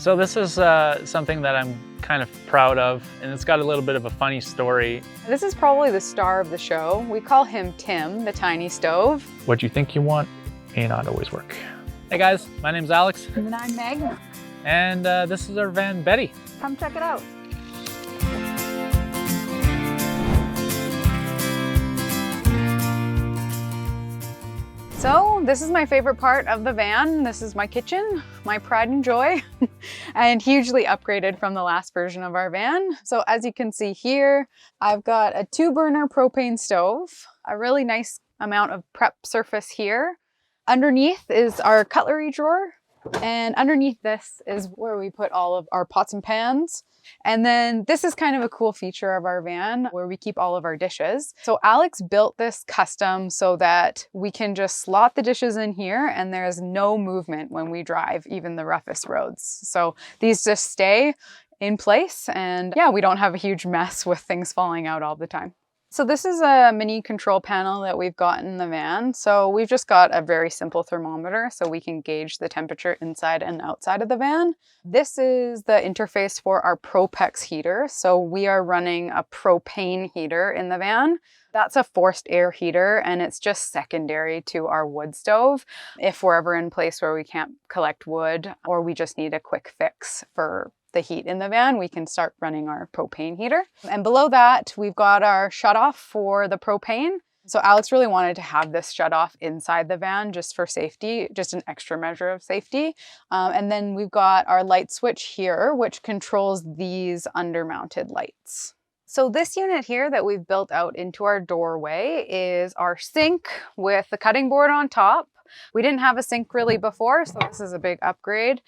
So this is something that I'm kind of proud of, and it's got a little bit of a funny story. This is probably the star of the show. We call him Tim, the tiny stove. What you think you want may not always work. Hey guys, my name's Alex. And I'm Meg. And this is our van, Betty. Come check it out. So this is my favorite part of the van. This is my kitchen, my pride and joy, and hugely upgraded from the last version of our van. So as you can see here, I've got a 2-burner propane stove, a really nice amount of prep surface here. Underneath is our cutlery drawer, and underneath this is where we put all of our pots and pans. And then this is kind of a cool feature of our van where we keep all of our dishes. So Alex built this custom so that we can just slot the dishes in here and there's no movement when we drive, even the roughest roads. So these just stay in place, and yeah, we don't have a huge mess with things falling out all the time. So this is a mini control panel that we've got in the van. So we've just got a very simple thermometer so we can gauge the temperature inside and outside of the van. This is the interface for our Propex heater. So we are running a propane heater in the van. That's a forced air heater, and it's just secondary to our wood stove if we're ever in a place where we can't collect wood or we just need a quick fix for the heat in the van, we can start running our propane heater. And below that, we've got our shutoff for the propane. So Alex really wanted to have this shut off inside the van just for safety, just an extra measure of safety. And then we've got our light switch here, which controls these under-mounted lights. So this unit here that we've built out into our doorway is our sink with the cutting board on top. We didn't have a sink really before, so this is a big upgrade.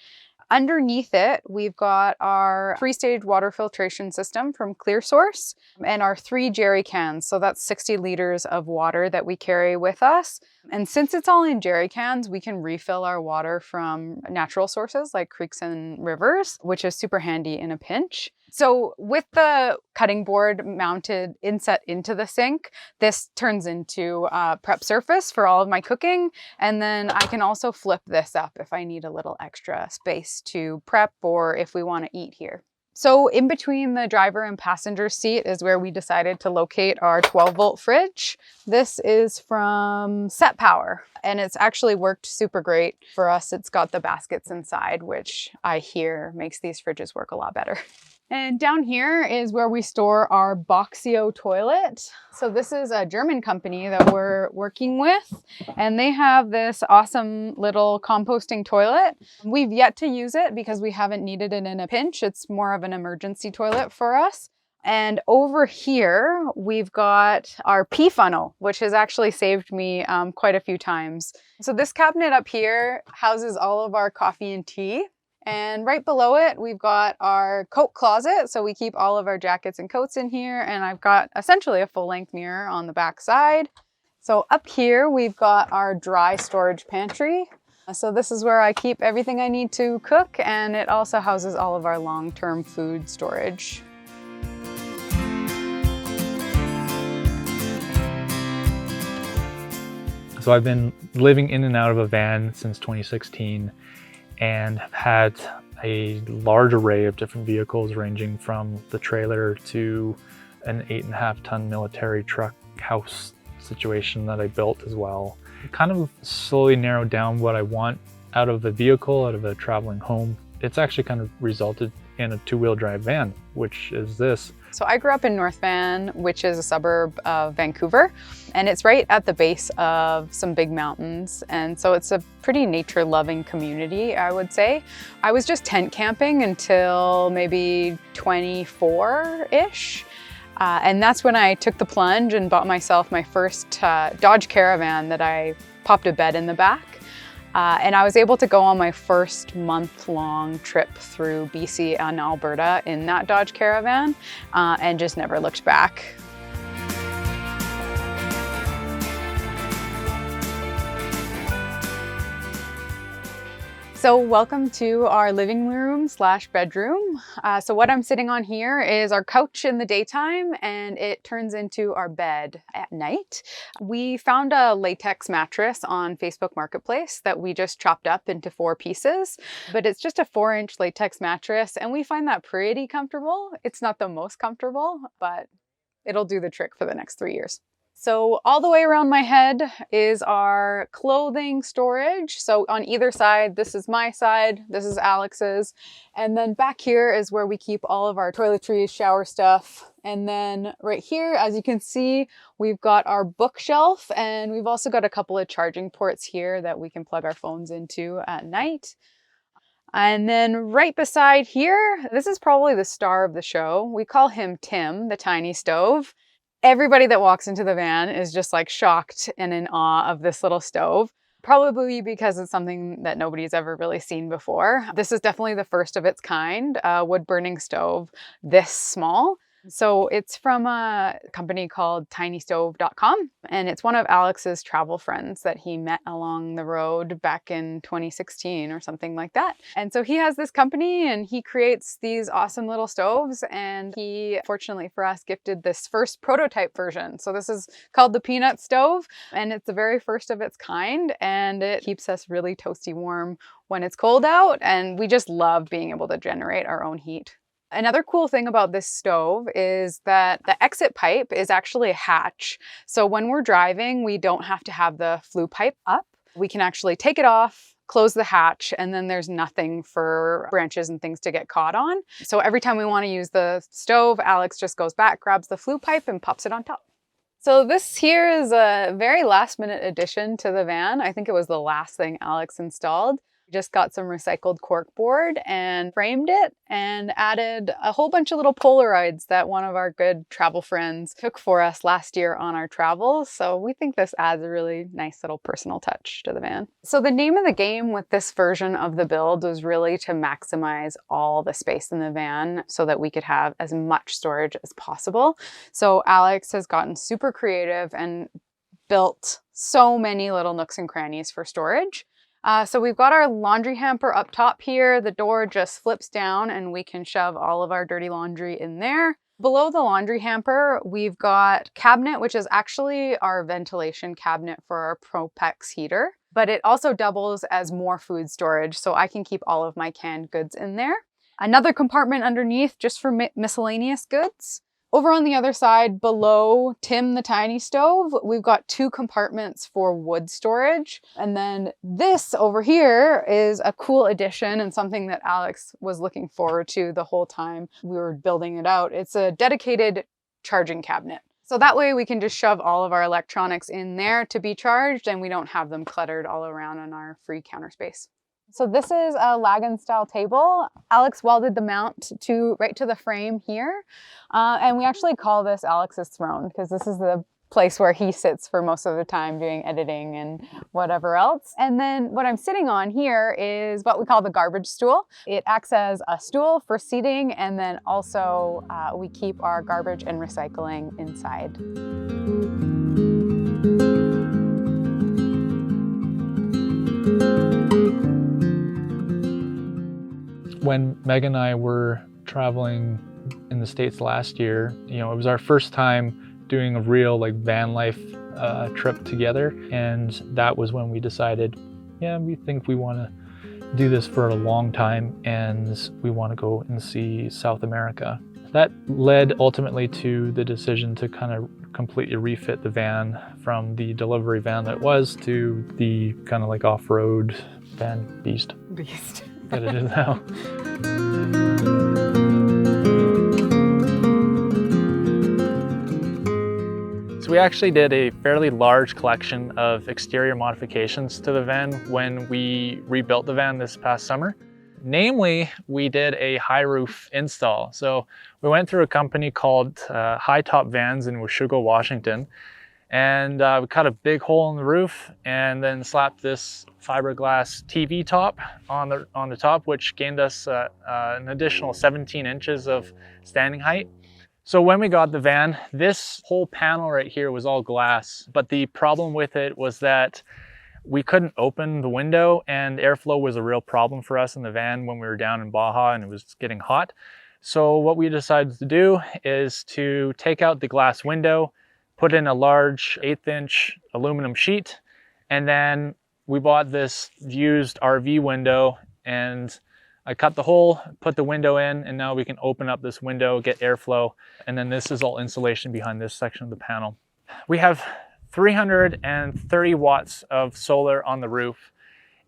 Underneath it, we've got our 3-stage water filtration system from ClearSource and our 3 jerry cans. So that's 60 liters of water that we carry with us. And since it's all in jerry cans, we can refill our water from natural sources like creeks and rivers, which is super handy in a pinch. So with the cutting board mounted inset into the sink, this turns into a prep surface for all of my cooking. And then I can also flip this up if I need a little extra space to prep or if we want to eat here. So in between the driver and passenger seat is where we decided to locate our 12-volt fridge. This is from Set Power, and it's actually worked super great for us. It's got the baskets inside, which I hear makes these fridges work a lot better. And down here is where we store our Boxio toilet. So this is a German company that we're working with, and they have this awesome little composting toilet. We've yet to use it because we haven't needed it in a pinch. It's more of an emergency toilet for us. And over here, we've got our pee funnel, which has actually saved me quite a few times. So this cabinet up here houses all of our coffee and tea. And right below it, we've got our coat closet. So we keep all of our jackets and coats in here. And I've got essentially a full-length mirror on the back side. So up here, we've got our dry storage pantry. So this is where I keep everything I need to cook. And it also houses all of our long-term food storage. So I've been living in and out of a van since 2016. And have had a large array of different vehicles ranging from the trailer to an 8.5-ton military truck house situation that I built as well. Kind of slowly narrowed down what I want out of a vehicle, out of a traveling home. It's actually kind of resulted in a 2-wheel drive van, which is this. So I grew up in North Van, which is a suburb of Vancouver, and it's right at the base of some big mountains. And so it's a pretty nature-loving community, I would say. I was just tent camping until maybe 24-ish. And that's when I took the plunge and bought myself my first Dodge Caravan that I popped a bed in the back. And I was able to go on my first month-long trip through BC and Alberta in that Dodge Caravan and just never looked back. So So welcome to our living room slash bedroom. So what I'm sitting on here is our couch in the daytime, and it turns into our bed at night. We found a latex mattress on Facebook Marketplace that we just chopped up into 4 pieces, but it's just a 4-inch latex mattress, and we find that pretty comfortable. It's not the most comfortable, but it'll do the trick for the next 3 years. So all the way around my head is our clothing storage. So on either side, this is my side, this is Alex's. And then back here is where we keep all of our toiletries, shower stuff. And then right here, as you can see, we've got our bookshelf, and we've also got a couple of charging ports here that we can plug our phones into at night. And then right beside here, this is probably the star of the show. We call him Tim, the tiny stove. Everybody that walks into the van is just like shocked and in awe of this little stove, probably because it's something that nobody's ever really seen before. This is definitely the first of its kind, a wood-burning stove this small. So it's from a company called tinystove.com, and it's one of Alex's travel friends that he met along the road back in 2016 or something like that. And so he has this company and he creates these awesome little stoves, and he, fortunately for us, gifted this first prototype version. So this is called the Peanut Stove, and it's the very first of its kind, and it keeps us really toasty warm when it's cold out, and we just love being able to generate our own heat. Another cool thing about this stove is that the exit pipe is actually a hatch. So when we're driving, we don't have to have the flue pipe up. We can actually take it off, close the hatch, and then there's nothing for branches and things to get caught on. So every time we want to use the stove, Alex just goes back, grabs the flue pipe, and pops it on top. So this here is a very last minute addition to the van. I think it was the last thing Alex installed. Just got some recycled corkboard and framed it and added a whole bunch of little Polaroids that one of our good travel friends took for us last year on our travels. So we think this adds a really nice little personal touch to the van. So the name of the game with this version of the build was really to maximize all the space in the van so that we could have as much storage as possible. So Alex has gotten super creative and built so many little nooks and crannies for storage. So we've got our laundry hamper up top here. The door just flips down and we can shove all of our dirty laundry in there. Below the laundry hamper, we've got cabinet, which is actually our ventilation cabinet for our Propex heater, but it also doubles as more food storage, so I can keep all of my canned goods in there. Another compartment underneath just for miscellaneous goods. Over on the other side, below Tim the tiny stove, we've got 2 compartments for wood storage. And then this over here is a cool addition and something that Alex was looking forward to the whole time we were building it out. It's a dedicated charging cabinet. So that way we can just shove all of our electronics in there to be charged, and we don't have them cluttered all around on our free counter space. So this is a Lagan style table. Alex welded the mount right to the frame here. And we actually call this Alex's throne because this is the place where he sits for most of the time doing editing and whatever else. And then what I'm sitting on here is what we call the garbage stool. It acts as a stool for seating, and then also we keep our garbage and recycling inside. When Meg and I were traveling in the States last year, it was our first time doing a real van life trip together. And that was when we decided, we think we want to do this for a long time and we want to go and see South America. That led ultimately to the decision to kind of completely refit the van from the delivery van that was to the kind of off-road van beast. That it is now. So we actually did a fairly large collection of exterior modifications to the van when we rebuilt the van this past summer. Namely, we did a high roof install. So we went through a company called High Top Vans in Washougal, Washington. And we cut a big hole in the roof and then slapped this fiberglass TV top on the top, which gained us an additional 17 inches of standing height. So when we got the van, this whole panel right here was all glass, but the problem with it was that we couldn't open the window, and airflow was a real problem for us in the van when we were down in Baja and it was getting hot. So what we decided to do is to take out the glass window, put in a large 1/8" aluminum sheet, and then we bought this used RV window, and I cut the hole, put the window in, and now we can open up this window, get airflow, and then this is all insulation behind this section of the panel. We have 330 watts of solar on the roof,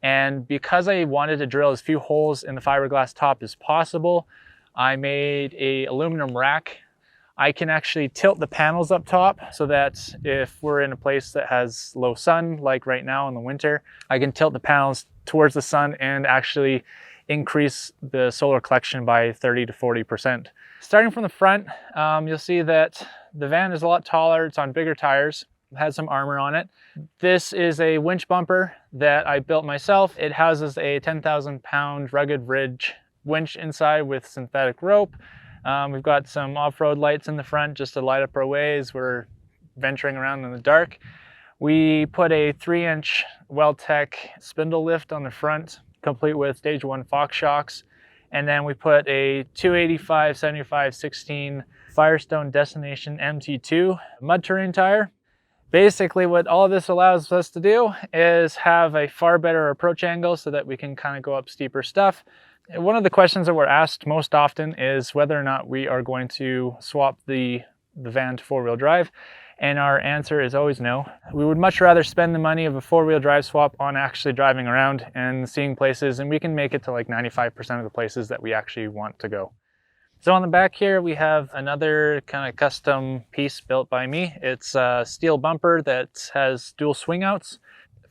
and because I wanted to drill as few holes in the fiberglass top as possible, I made a aluminum rack. I can actually tilt the panels up top so that if we're in a place that has low sun, like right now in the winter, I can tilt the panels towards the sun and actually increase the solar collection by 30 to 40%. Starting from the front, you'll see that the van is a lot taller. It's on bigger tires. It has some armor on it. This is a winch bumper that I built myself. It houses a 10,000 pound rugged ridge winch inside with synthetic rope. We've got some off-road lights in the front just to light up our way as we're venturing around in the dark. We put a 3-inch Weldtech spindle lift on the front, complete with stage 1 Fox shocks. And then we put a 285/75/16 Firestone Destination MT2 mud terrain tire. Basically what all of this allows us to do is have a far better approach angle so that we can kind of go up steeper stuff. One of the questions that we're asked most often is whether or not we are going to swap the van to 4-wheel drive, and our answer is always no. We would much rather spend the money of a 4-wheel drive swap on actually driving around and seeing places, and we can make it to like 95% of the places that we actually want to go. So on the back here, we have another kind of custom piece built by me. It's a steel bumper that has dual swing outs.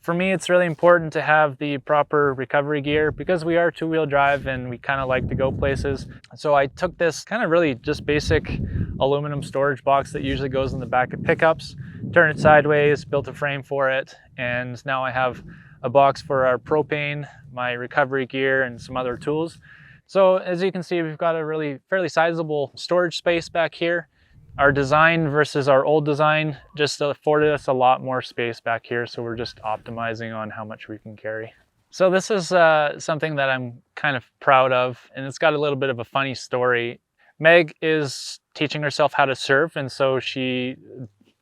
For me, it's really important to have the proper recovery gear because we are 2-wheel drive and we kind of like to go places. So I took this kind of really just basic aluminum storage box that usually goes in the back of pickups, turned it sideways, built a frame for it, and now I have a box for our propane, my recovery gear, and some other tools. So as you can see, we've got a really fairly sizable storage space back here. Our design versus our old design just afforded us a lot more space back here, so we're just optimizing on how much we can carry. So this is something that I'm kind of proud of, and it's got a little bit of a funny story. Meg is teaching herself how to surf, and so she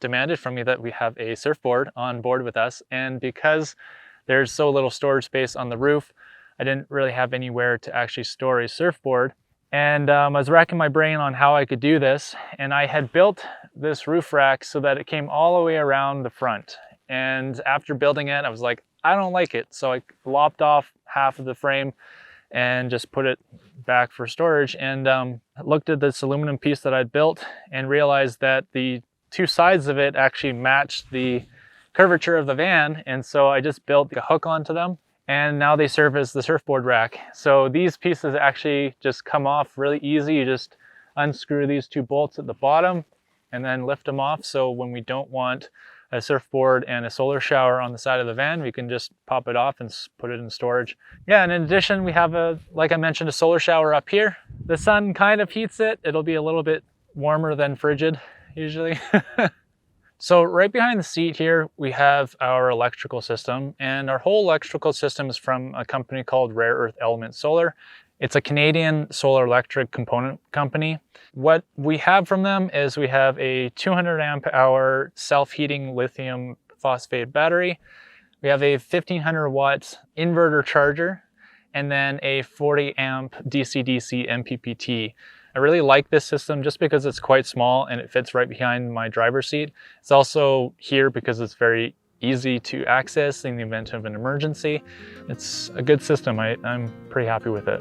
demanded from me that we have a surfboard on board with us, and because there's so little storage space on the roof, I didn't really have anywhere to actually store a surfboard. And I was racking my brain on how I could do this, and I had built this roof rack so that it came all the way around the front. And after building it, I was like, I don't like it. So I lopped off half of the frame and just put it back for storage, and looked at this aluminum piece that I'd built and realized that the two sides of it actually matched the curvature of the van. And so I just built a hook onto them, and now they serve as the surfboard rack. So these pieces actually just come off really easy. You just unscrew these two bolts at the bottom and then lift them off. So when we don't want a surfboard and a solar shower on the side of the van, we can just pop it off and put it in storage. Yeah, and in addition, we have like I mentioned, a solar shower up here. The sun kind of heats it. It'll be a little bit warmer than frigid usually. So right behind the seat here, we have our electrical system, and our whole electrical system is from a company called Rare Earth Element Solar. It's a Canadian solar electric component company. What we have from them is we have a 200 amp hour self-heating lithium phosphate battery. We have a 1500 watt inverter charger, and then a 40 amp DC-DC MPPT. I really like this system just because it's quite small and it fits right behind my driver's seat. It's also here because it's very easy to access in the event of an emergency. It's a good system. I'm pretty happy with it.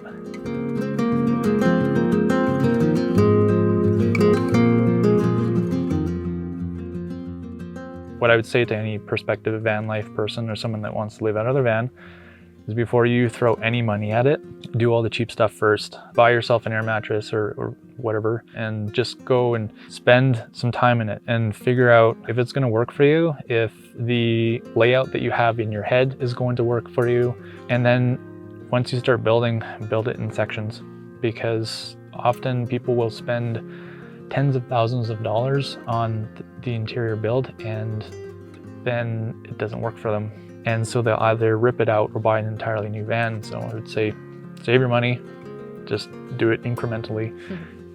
What I would say to any prospective van life person or someone that wants to live out of their van is before you throw any money at it, do all the cheap stuff first. Buy yourself an air mattress or whatever, and just go and spend some time in it and figure out if it's gonna work for you, if the layout that you have in your head is going to work for you. And then once you start building, build it in sections, because often people will spend tens of thousands of dollars on the interior build and then it doesn't work for them. And so they'll either rip it out or buy an entirely new van. So I would say, save your money, just do it incrementally,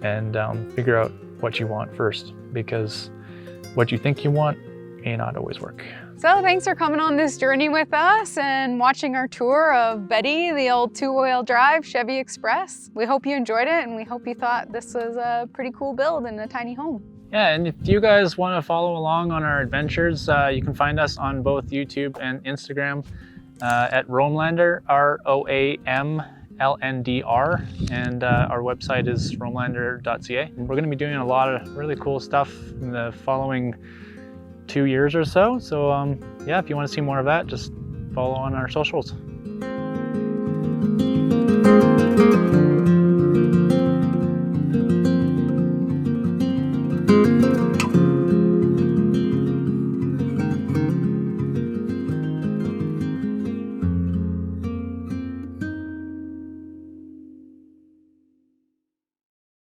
and figure out what you want first, because what you think you want may not always work. So thanks for coming on this journey with us and watching our tour of Betty, the old 2-wheel drive Chevy Express. We hope you enjoyed it, and we hope you thought this was a pretty cool build in a tiny home. Yeah, and if you guys want to follow along on our adventures, you can find us on both YouTube and Instagram at Roamlander, ROAMLNDR, and our website is roamlander.ca. We're going to be doing a lot of really cool stuff in the following 2 years or so. So yeah, if you want to see more of that, just follow on our socials.